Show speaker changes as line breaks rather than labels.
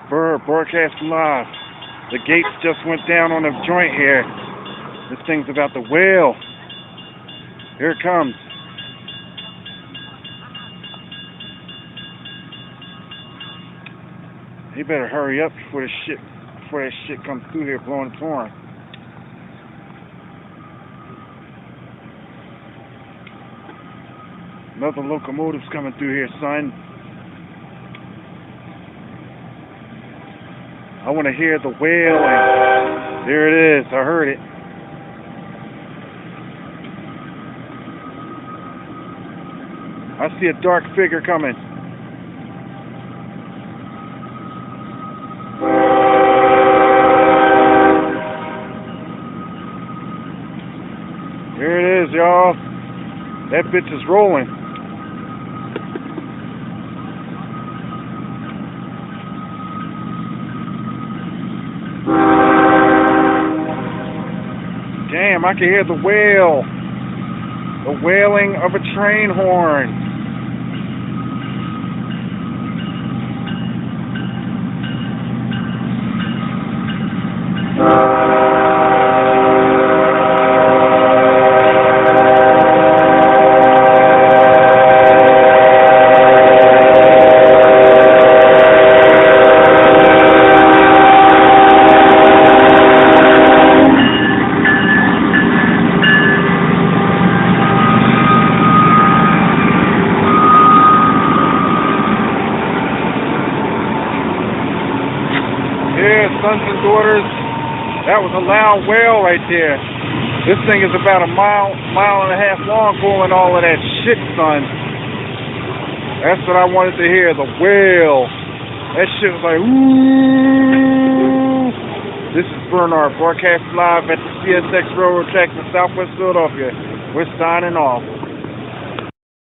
Broadcast live. The gates just went down on a joint here. This thing's about to wail. Here it comes. You better hurry up before that shit comes through here blowing its horn. Another locomotive's coming through here, son. I want to hear the wailing. There it is. I heard it. I see a dark figure coming. Here it is, y'all. That bitch is rolling. Damn, I can hear the wail. The wailing of a train horn. Yeah, sons and daughters, that was a loud wail right there. This thing is about a mile and a half long pulling all of that shit, son. That's what I wanted to hear, the wail. That shit was like, ooh. This is Bernard, broadcast live at the CSX Railroad tracks in Southwest Philadelphia. We're signing off.